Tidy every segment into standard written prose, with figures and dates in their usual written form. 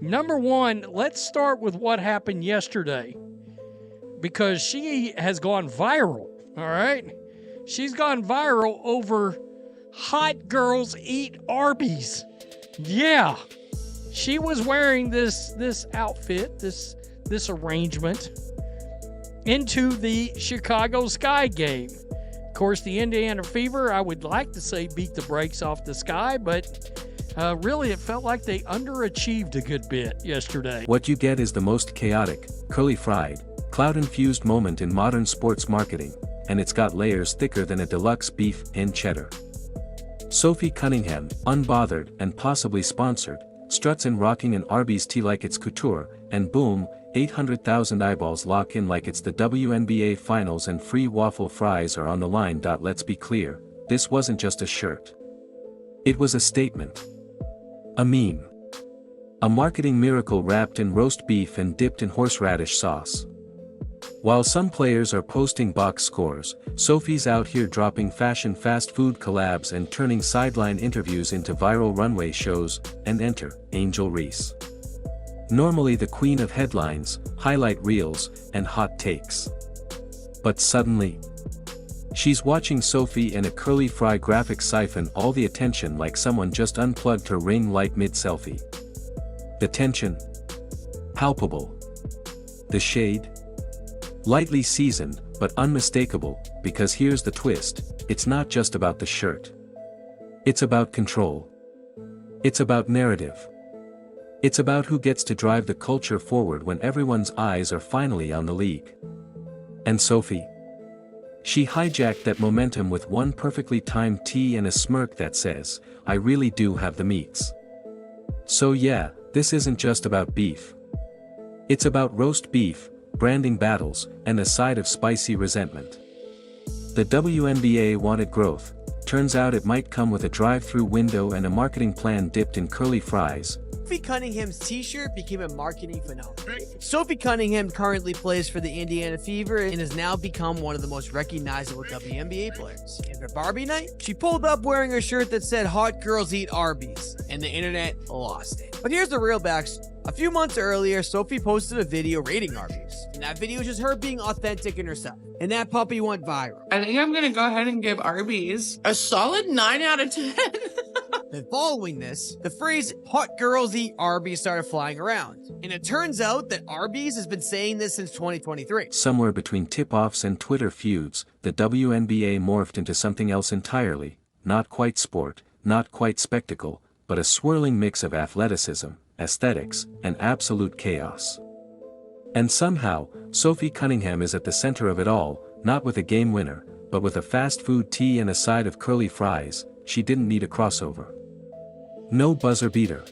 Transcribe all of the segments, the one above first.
Number one, let's start with what happened yesterday, because she has gone viral, all right? She's gone viral over hot girls eat Arby's. Yeah. She was wearing this outfit, this arrangement into the Chicago Sky game. Of course, the Indiana Fever, I would like to say, beat the brakes off the Sky, but really it felt like they underachieved a good bit yesterday. What you get is the most chaotic, curly-fried, cloud-infused moment in modern sports marketing, and it's got layers thicker than a deluxe beef and cheddar. Sophie Cunningham, unbothered and possibly sponsored, struts in rocking an Arby's tee like it's couture, and boom, 800,000 eyeballs lock in like it's the WNBA finals and free waffle fries are on the line. Let's be clear, this wasn't just a shirt. It was a statement. A meme. A marketing miracle wrapped in roast beef and dipped in horseradish sauce. While some players are posting box scores, Sophie's out here dropping fashion fast food collabs and turning sideline interviews into viral runway shows, and enter Angel Reese. Normally the queen of headlines, highlight reels, and hot takes. But suddenly, she's watching Sophie and a curly fry graphic siphon all the attention like someone just unplugged her ring light mid-selfie. The tension? Palpable. The shade? Lightly seasoned, but unmistakable, because here's the twist, it's not just about the shirt. It's about control. It's about narrative. It's about who gets to drive the culture forward when everyone's eyes are finally on the league. And Sophie? She hijacked that momentum with one perfectly timed tee and a smirk that says, "I really do have the meats." So yeah, this isn't just about beef. It's about roast beef, branding battles, and a side of spicy resentment. The WNBA wanted growth. Turns out it might come with a drive-through window and a marketing plan dipped in curly fries. Sophie Cunningham's t-shirt became a marketing phenomenon. Sophie Cunningham currently plays for the Indiana Fever and has now become one of the most recognizable WNBA players. And for Barbie night, she pulled up wearing a shirt that said "Hot Girls Eat Arby's," and the internet lost it. But here's the real backstory. A few months earlier, Sophie posted a video rating Arby's. And that video was just her being authentic in herself. And that puppy went viral. I think I'm gonna go ahead and give Arby's a solid 9 out of 10. Then following this, the phrase "hot girls eat Arby's" started flying around. And it turns out that Arby's has been saying this since 2023. Somewhere between tip-offs and Twitter feuds, the WNBA morphed into something else entirely, not quite sport, not quite spectacle, but a swirling mix of athleticism, aesthetics, and absolute chaos. And somehow, Sophie Cunningham is at the center of it all, not with a game winner, but with a fast food tee and a side of curly fries. She didn't need a crossover. No buzzer beater.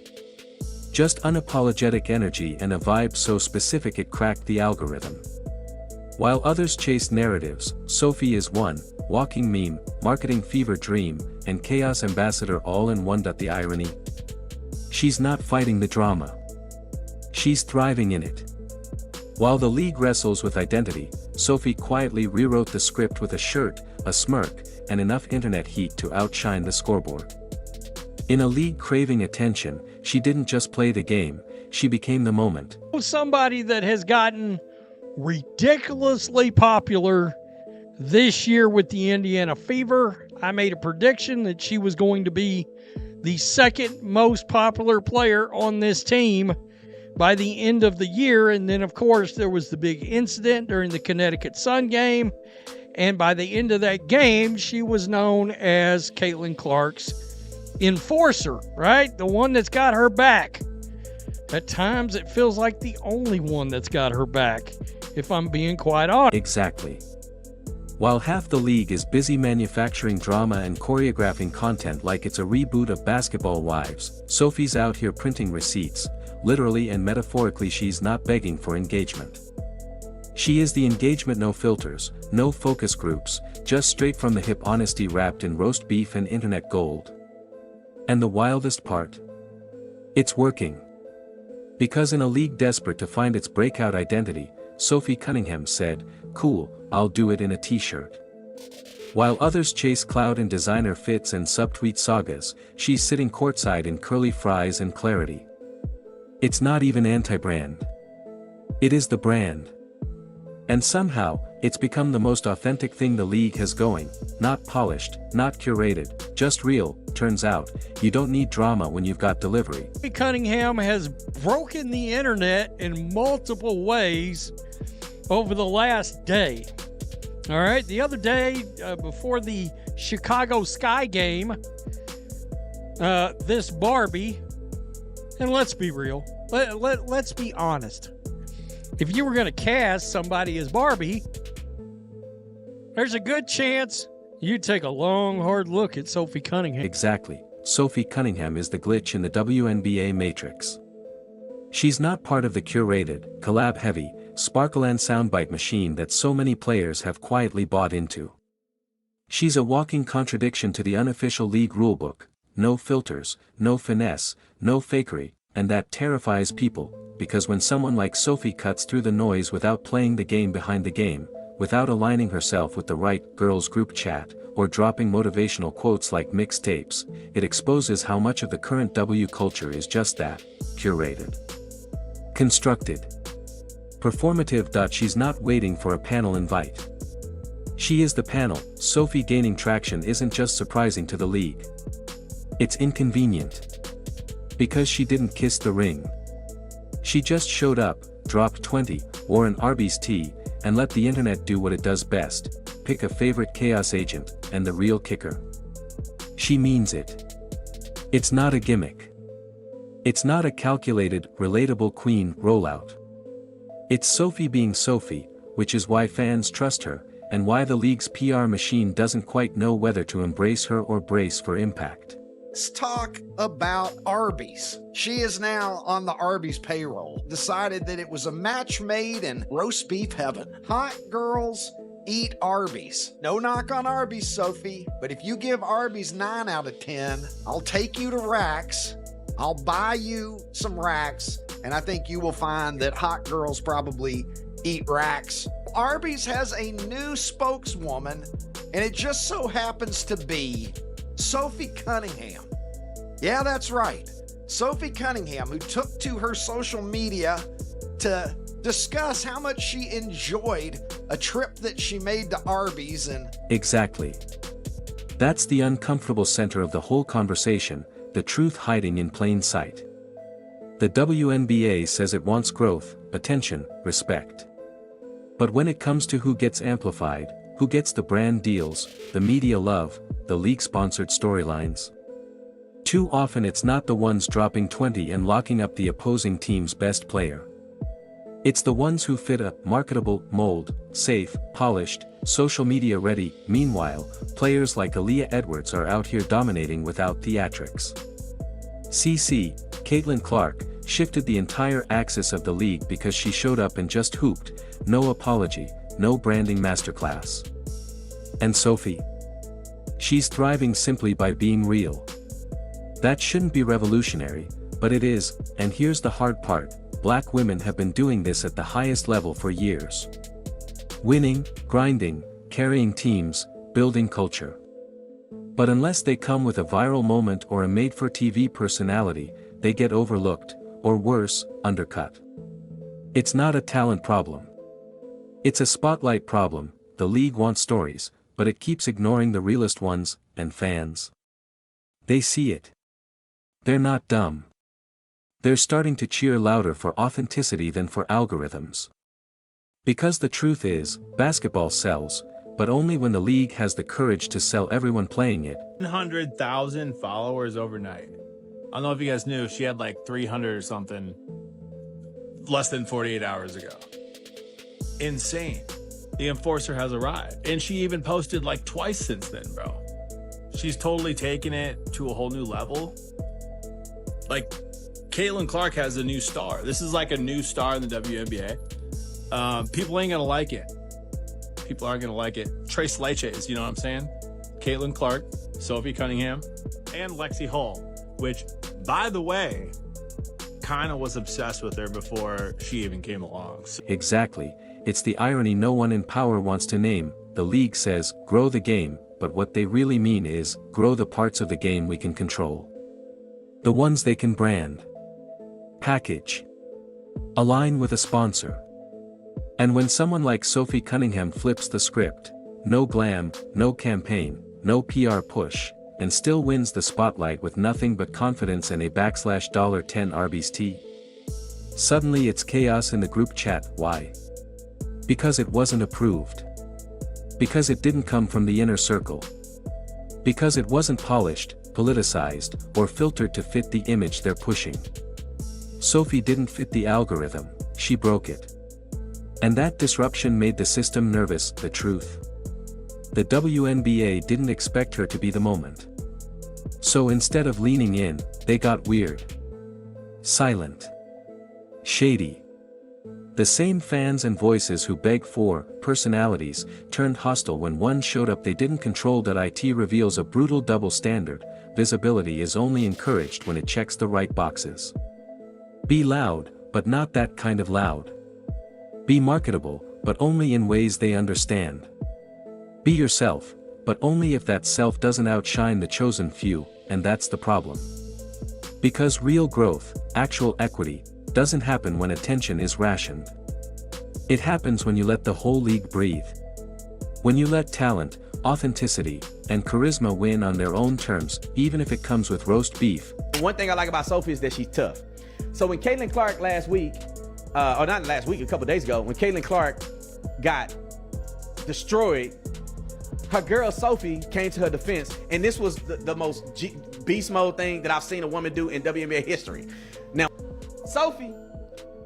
Just unapologetic energy and a vibe so specific it cracked the algorithm. While others chase narratives, Sophie is one, walking meme, marketing fever dream, and chaos ambassador all in one. The irony? She's not fighting the drama. She's thriving in it. While the league wrestles with identity, Sophie quietly rewrote the script with a shirt, a smirk, and enough internet heat to outshine the scoreboard. In a league craving attention, she didn't just play the game, she became the moment. Somebody that has gotten ridiculously popular this year with the Indiana Fever. I made a prediction that she was going to be the second most popular player on this team by the end of the year. And then, of course, there was the big incident during the Connecticut Sun game. And by the end of that game, she was known as Caitlin Clark's enforcer, right? The one that's got her back. At times, it feels like the only one that's got her back, if I'm being quite honest. Exactly. While half the league is busy manufacturing drama and choreographing content like it's a reboot of Basketball Wives, Sophie's out here printing receipts. Literally and metaphorically, she's not begging for engagement. She is the engagement. No filters, no focus groups, just straight from the hip honesty wrapped in roast beef and internet gold. And the wildest part? It's working. Because in a league desperate to find its breakout identity, Sophie Cunningham said, "Cool, I'll do it in a t-shirt." While others chase clout in designer fits and subtweet sagas, she's sitting courtside in curly fries and clarity. It's not even anti-brand. It is the brand. And somehow, it's become the most authentic thing the league has going, not polished, not curated, just real. Turns out, you don't need drama when you've got delivery. Sophie Cunningham has broken the internet in multiple ways over the last day. All right, the other day, before the Chicago Sky game, this Barbie, and let's be real, let's be honest. If you were going to cast somebody as Barbie, there's a good chance you'd take a long, hard look at Sophie Cunningham. Exactly. Sophie Cunningham is the glitch in the WNBA matrix. She's not part of the curated, collab-heavy, sparkle and soundbite machine that so many players have quietly bought into. She's a walking contradiction to the unofficial league rulebook: no filters, no finesse, no fakery, and that terrifies people, because when someone like Sophie cuts through the noise without playing the game behind the game, without aligning herself with the right girls group chat, or dropping motivational quotes like mixtapes, it exposes how much of the current W culture is just that: curated, constructed, performative. She's not waiting for a panel invite. She is the panel. Sophie gaining traction isn't just surprising to the league. It's inconvenient. Because she didn't kiss the ring. She just showed up, dropped 20, wore an Arby's tee, and let the internet do what it does best: pick a favorite chaos agent, and the real kicker: she means it. It's not a gimmick. It's not a calculated, relatable queen rollout. It's Sophie being Sophie, which is why fans trust her, and why the league's PR machine doesn't quite know whether to embrace her or brace for impact. Let's talk about Arby's. She is now on the Arby's payroll. Decided that it was a match made in roast beef heaven. Hot girls eat Arby's. No knock on Arby's, Sophie, but if you give Arby's 9 out of 10, I'll take you to Racks. I'll buy you some Racks, and I think you will find that hot girls probably eat Racks. Arby's has a new spokeswoman, and it just so happens to be Sophie Cunningham. Yeah, that's right. Sophie Cunningham, who took to her social media to discuss how much she enjoyed a trip that she made to Arby's. And exactly. That's the uncomfortable center of the whole conversation, the truth hiding in plain sight. The WNBA says it wants growth, attention, respect. But when it comes to who gets amplified, who gets the brand deals, the media love, the league-sponsored storylines, too often it's not the ones dropping 20 and locking up the opposing team's best player. It's the ones who fit a marketable mold: safe, polished, social media ready. Meanwhile, players like Aaliyah Edwards are out here dominating without theatrics. Caitlin Clark, shifted the entire axis of the league because she showed up and just hooped, no apology, no branding masterclass. And Sophie? She's thriving simply by being real. That shouldn't be revolutionary, but it is, and here's the hard part: Black women have been doing this at the highest level for years. Winning, grinding, carrying teams, building culture. But unless they come with a viral moment or a made-for-TV personality, they get overlooked, or worse, undercut. It's not a talent problem. It's a spotlight problem. The league wants stories, but it keeps ignoring the realest ones, and fans. They see it. They're not dumb. They're starting to cheer louder for authenticity than for algorithms. Because the truth is, basketball sells, but only when the league has the courage to sell everyone playing it. 100,000 followers overnight. I don't know if you guys knew, she had like 300 or something less than 48 hours ago. Insane. The enforcer has arrived. And she even posted like twice since then, bro. She's totally taken it to a whole new level. Like, Caitlin Clark has a new star. This is like a new star in the WNBA. People ain't gonna like it. People aren't gonna like it. Trace Leches, you know what I'm saying? Caitlin Clark, Sophie Cunningham, and Lexi Hull, which, by the way, kind of was obsessed with her before she even came along. So exactly. It's the irony no one in power wants to name. The league says, grow the game, but what they really mean is, grow the parts of the game we can control. The ones they can brand. Package. Align with a sponsor. And when someone like Sophie Cunningham flips the script, no glam, no campaign, no PR push, and still wins the spotlight with nothing but confidence and a $10 Arby's tea. Suddenly it's chaos in the group chat. Why? Because it wasn't approved. Because it didn't come from the inner circle. Because it wasn't polished, politicized, or filtered to fit the image they're pushing. Sophie didn't fit the algorithm, she broke it. And that disruption made the system nervous. The truth. The WNBA didn't expect her to be the moment. So instead of leaning in, they got weird. Silent. Shady. The same fans and voices who begged for personalities turned hostile when one showed up they didn't control. It reveals a brutal double standard. Visibility is only encouraged when it checks the right boxes. Be loud, but not that kind of loud. Be marketable, but only in ways they understand. Be yourself, but only if that self doesn't outshine the chosen few, and that's the problem. Because real growth, actual equity, doesn't happen when attention is rationed. It happens when you let the whole league breathe. When you let talent, authenticity, and charisma win on their own terms, even if it comes with roast beef. One thing I like about Sophie is that she's tough. So when Caitlin Clark last week, or not last week, a couple days ago, when Caitlin Clark got destroyed, her girl Sophie came to her defense, and this was the most beast mode thing that I've seen a woman do in WNBA history. Now, Sophie,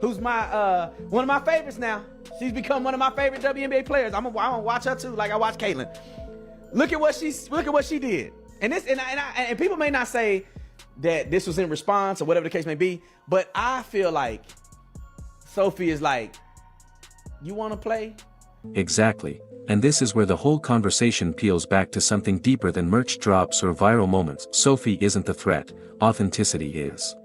who's my one of my favorites now, she's become one of my favorite WNBA players. I'm gonna watch her too, like I watch Caitlin. Look at what she did, and people may not say that this was in response or whatever the case may be, but I feel like Sophie is like, you want to play? Exactly. And this is where the whole conversation peels back to something deeper than merch drops or viral moments. Sophie isn't the threat, authenticity is.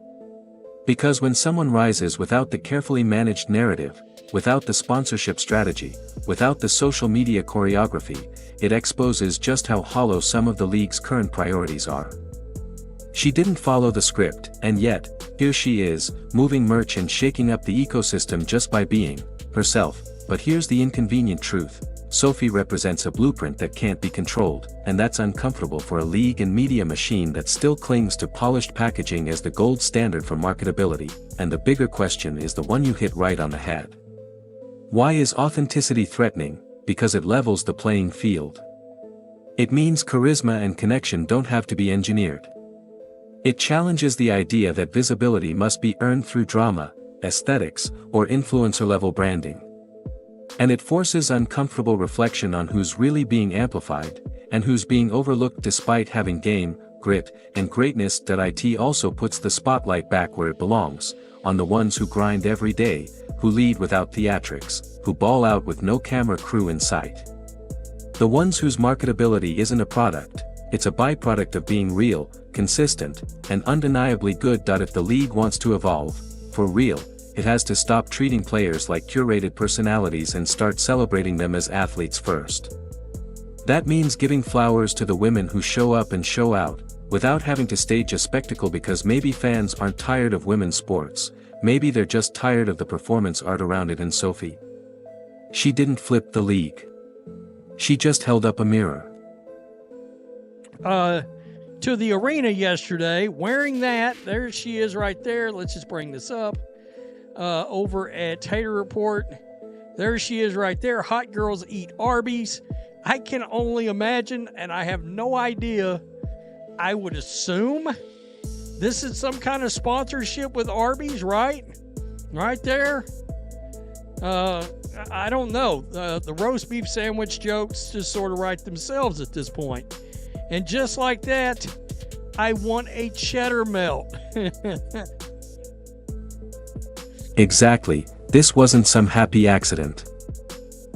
Because when someone rises without the carefully managed narrative, without the sponsorship strategy, without the social media choreography, it exposes just how hollow some of the league's current priorities are. She didn't follow the script, and yet, here she is, moving merch and shaking up the ecosystem just by being herself. But here's the inconvenient truth. Sophie represents a blueprint that can't be controlled, and that's uncomfortable for a league and media machine that still clings to polished packaging as the gold standard for marketability. And the bigger question is the one you hit right on the head. Why is authenticity threatening? Because it levels the playing field. It means charisma and connection don't have to be engineered. It challenges the idea that visibility must be earned through drama, aesthetics, or influencer-level branding. And it forces uncomfortable reflection on who's really being amplified, and who's being overlooked despite having game, grit, and greatness. It also puts the spotlight back where it belongs, on the ones who grind every day, who lead without theatrics, who ball out with no camera crew in sight. The ones whose marketability isn't a product, it's a byproduct of being real, consistent, and undeniably good. If the league wants to evolve, for real, it has to stop treating players like curated personalities and start celebrating them as athletes first. That means giving flowers to the women who show up and show out, without having to stage a spectacle, because maybe fans aren't tired of women's sports, maybe they're just tired of the performance art around it. And Sophie? She didn't flip the league. She just held up a mirror. To the arena yesterday, wearing that. There she is right there. Let's just bring this up. Over at Tater Report. There she is right there. Hot girls eat Arby's. I can only imagine, and I have no idea. I would assume this is some kind of sponsorship with Arby's, right? Right there. I don't know. The roast beef sandwich jokes just sort of write themselves at this point. And just like that, I want a cheddar melt. Exactly, this wasn't some happy accident.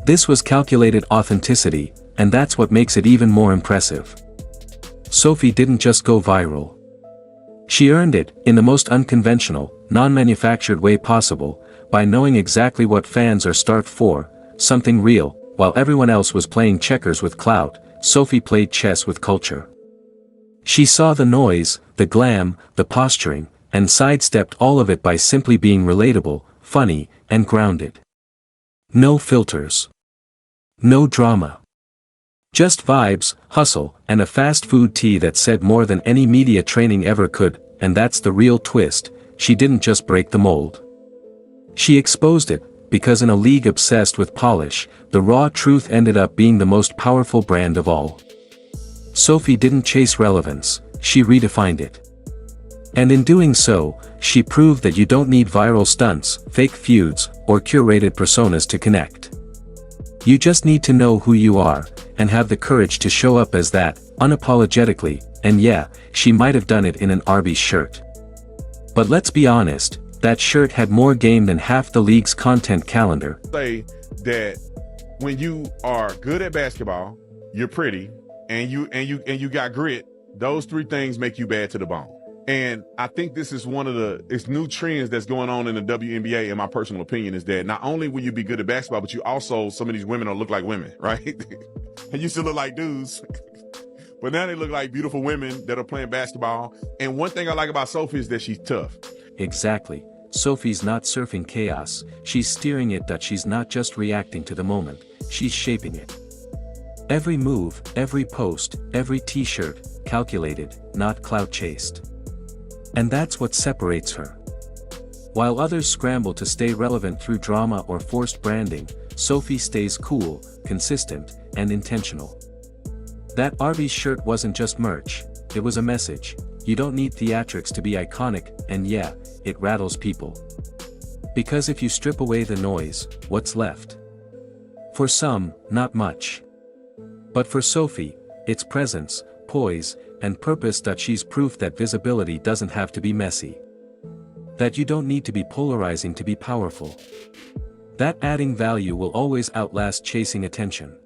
This was calculated authenticity, and that's what makes it even more impressive. Sophie didn't just go viral. She earned it, in the most unconventional, non-manufactured way possible, by knowing exactly what fans are starved for, something real. While everyone else was playing checkers with clout, Sophie played chess with culture. She saw the noise, the glam, the posturing, and sidestepped all of it by simply being relatable, funny, and grounded. No filters. No drama. Just vibes, hustle, and a fast food tea that said more than any media training ever could, and that's the real twist, she didn't just break the mold. She exposed it, because in a league obsessed with polish, the raw truth ended up being the most powerful brand of all. Sophie didn't chase relevance, she redefined it. And in doing so, she proved that you don't need viral stunts, fake feuds, or curated personas to connect. You just need to know who you are, and have the courage to show up as that, unapologetically, and yeah, she might have done it in an Arby shirt. But let's be honest, that shirt had more game than half the league's content calendar. Say that when you are good at basketball, you're pretty, and you got grit, those three things make you bad to the bone. And I think this is one of it's new trends that's going on in the WNBA, in my personal opinion, is that not only will you be good at basketball, but you also, some of these women will look like women, right? And used to look like dudes. But now they look like beautiful women that are playing basketball. And one thing I like about Sophie is that she's tough. Exactly. Sophie's not surfing chaos, she's steering it. That she's not just reacting to the moment, she's shaping it. Every move, every post, every t-shirt, calculated, not clout chased. And that's what separates her. While others scramble to stay relevant through drama or forced branding, Sophie stays cool, consistent, and intentional. That Arby shirt wasn't just merch, it was a message. You don't need theatrics to be iconic, and yeah, it rattles people. Because if you strip away the noise, what's left? For some, not much. But for Sophie, it's presence, poise, and purpose. That she's proof that visibility doesn't have to be messy. That you don't need to be polarizing to be powerful. That adding value will always outlast chasing attention.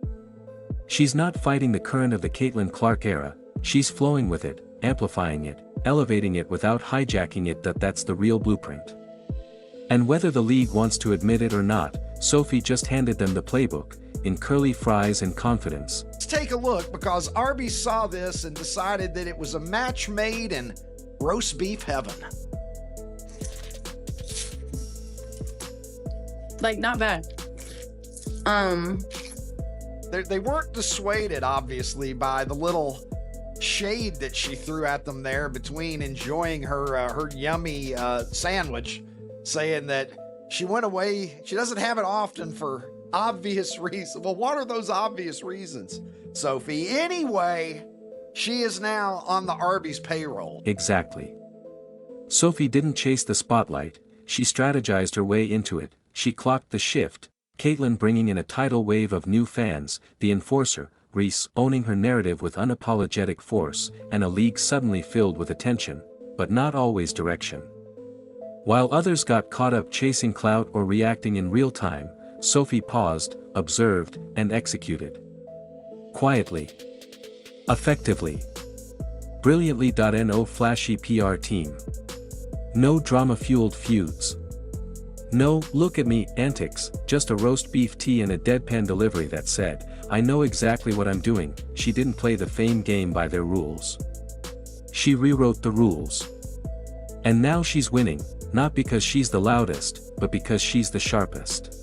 She's not fighting the current of the Caitlin Clark era, she's flowing with it, amplifying it, elevating it without hijacking it. That's the real blueprint. And whether the league wants to admit it or not, Sophie just handed them the playbook, in curly fries and confidence. Let's take a look, because Arby saw this and decided that it was a match made in roast beef heaven. Like, not bad. They weren't dissuaded, obviously, by the little shade that she threw at them there between enjoying her yummy sandwich, saying that she went away, she doesn't have it often for obvious reasons. Well, what are those obvious reasons, Sophie? Anyway, she is now on the Arby's payroll. Exactly. Sophie didn't chase the spotlight, she strategized her way into it. She clocked the shift, Caitlin bringing in a tidal wave of new fans, the enforcer, Reese, owning her narrative with unapologetic force, and a league suddenly filled with attention, but not always direction. While others got caught up chasing clout or reacting in real time, Sophie paused, observed, and executed. Quietly. Effectively. Brilliantly. No flashy PR team. No drama-fueled feuds. No, look at me, antics, just a roast beef tea and a deadpan delivery that said, I know exactly what I'm doing. She didn't play the fame game by their rules. She rewrote the rules. And now she's winning, not because she's the loudest, but because she's the sharpest.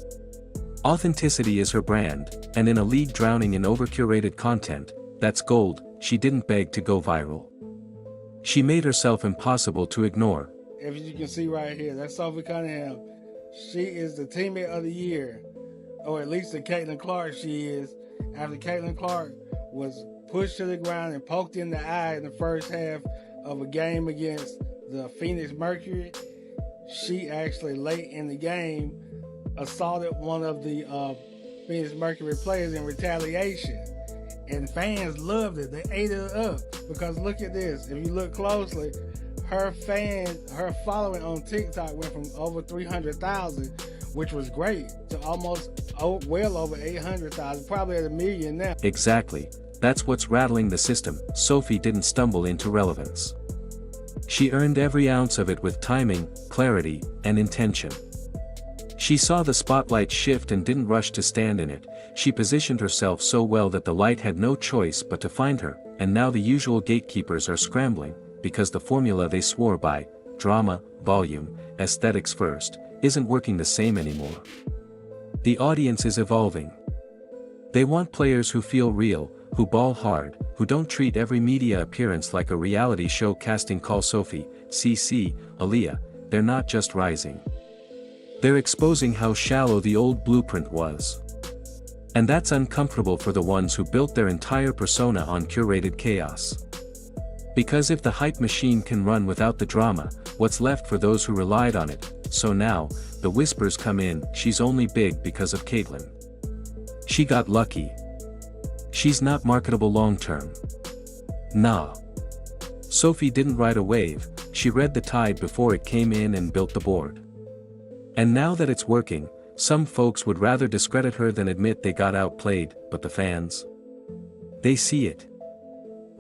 Authenticity is her brand, and in a league drowning in over-curated content, that's gold. She didn't beg to go viral. She made herself impossible to ignore. If you can see right here, that's Sophie Cunningham. She is the teammate of the year, or at least the Caitlin Clark she is, after Caitlin Clark was pushed to the ground and poked in the eye in the first half of a game against the Phoenix Mercury. She actually, late in the game, assaulted one of the Phoenix Mercury players in retaliation. And fans loved it. They ate it up. Because look at this. If you look closely, her following on TikTok went from over 300,000, which was great, to almost well over 800,000, probably at 1 million now. Exactly. That's what's rattling the system. Sophie didn't stumble into relevance. She earned every ounce of it with timing, clarity, and intention. She saw the spotlight shift and didn't rush to stand in it. She positioned herself so well that the light had no choice but to find her, and now the usual gatekeepers are scrambling, because the formula they swore by, drama, volume, aesthetics first, isn't working the same anymore. The audience is evolving. They want players who feel real, who ball hard, who don't treat every media appearance like a reality show casting call. Sophie, CC, Aaliyah, they're not just rising. They're exposing how shallow the old blueprint was. And that's uncomfortable for the ones who built their entire persona on curated chaos. Because if the hype machine can run without the drama, what's left for those who relied on it? So now, the whispers come in, she's only big because of Caitlyn. She got lucky. She's not marketable long-term. Nah. Sophie didn't ride a wave, she read the tide before it came in and built the board. And now that it's working, some folks would rather discredit her than admit they got outplayed, but the fans? They see it.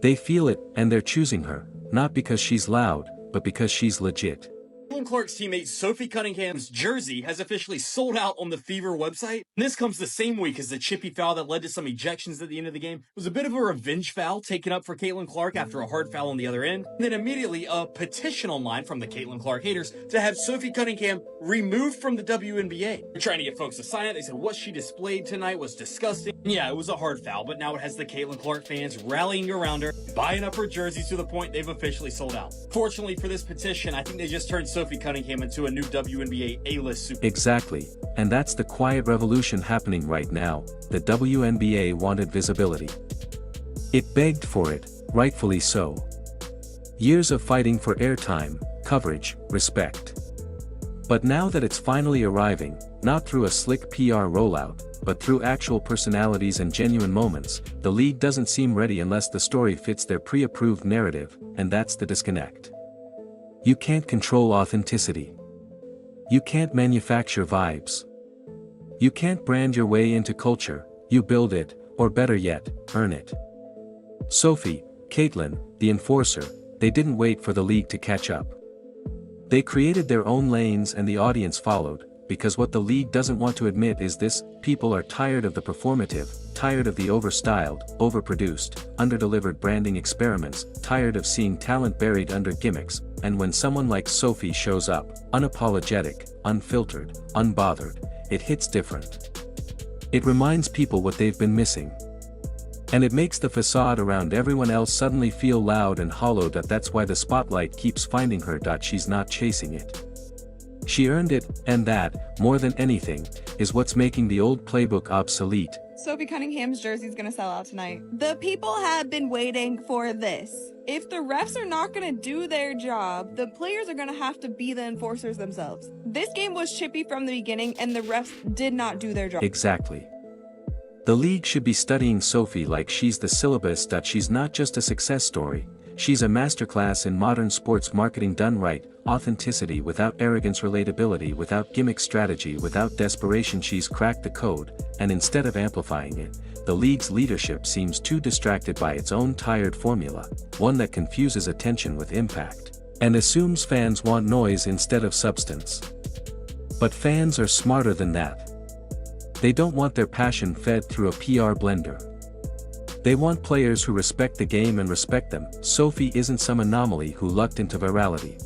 They feel it, and they're choosing her, not because she's loud, but because she's legit. Caitlin Clark's teammate Sophie Cunningham's jersey has officially sold out on the Fever website. And this comes the same week as the chippy foul that led to some ejections at the end of the game. It was a bit of a revenge foul taken up for Caitlin Clark after a hard foul on the other end. And then immediately a petition online from the Caitlin Clark haters to have Sophie Cunningham removed from the WNBA. They're trying to get folks to sign it. They said what she displayed tonight was disgusting. And yeah, it was a hard foul, but now it has the Caitlin Clark fans rallying around her, buying up her jerseys to the point they've officially sold out. Fortunately for this petition, I think they just turned Sophie Cunningham into a new WNBA A-list super. Exactly, and that's the quiet revolution happening right now. The WNBA wanted visibility. It begged for it, rightfully so. Years of fighting for airtime, coverage, respect. But now that it's finally arriving, not through a slick PR rollout, but through actual personalities and genuine moments, the league doesn't seem ready unless the story fits their pre-approved narrative, and that's the disconnect. You can't control authenticity. You can't manufacture vibes. You can't brand your way into culture, you build it, or better yet, earn it. Sophie, Caitlyn, the enforcer, they didn't wait for the league to catch up. They created their own lanes and the audience followed, because what the league doesn't want to admit is this: people are tired of the performative, tired of the overstyled, overproduced, underdelivered branding experiments, tired of seeing talent buried under gimmicks, and when someone like Sophie shows up, unapologetic, unfiltered, unbothered, it hits different. It reminds people what they've been missing. And it makes the facade around everyone else suddenly feel loud and hollow. That's why the spotlight keeps finding her. She's not chasing it. She earned it, and that, more than anything, is what's making the old playbook obsolete. Sophie Cunningham's jersey is going to sell out tonight. The people have been waiting for this. If the refs are not going to do their job, the players are going to have to be the enforcers themselves. This game was chippy from the beginning, and the refs did not do their job. Exactly. The league should be studying Sophie like she's the syllabus. She's not just a success story, she's a masterclass in modern sports marketing done right, authenticity without arrogance, relatability without gimmick, strategy without desperation. She's cracked the code, and instead of amplifying it, the league's leadership seems too distracted by its own tired formula, one that confuses attention with impact, and assumes fans want noise instead of substance. But fans are smarter than that. They don't want their passion fed through a PR blender. They want players who respect the game and respect them. Sophie isn't some anomaly who lucked into virality.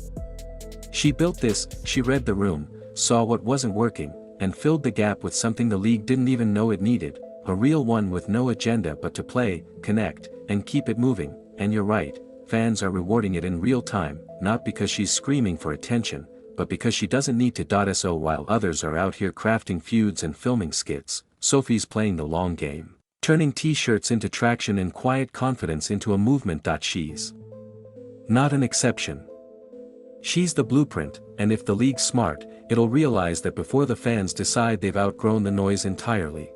She built this, she read the room, saw what wasn't working, and filled the gap with something the league didn't even know it needed, a real one with no agenda but to play, connect, and keep it moving. And you're right, fans are rewarding it in real time, not because she's screaming for attention, but because she doesn't need to. So while others are out here crafting feuds and filming skits, Sophie's playing the long game, turning t-shirts into traction and quiet confidence into a movement. She's not an exception. She's the blueprint, and if the league's smart, it'll realize that before the fans decide they've outgrown the noise entirely.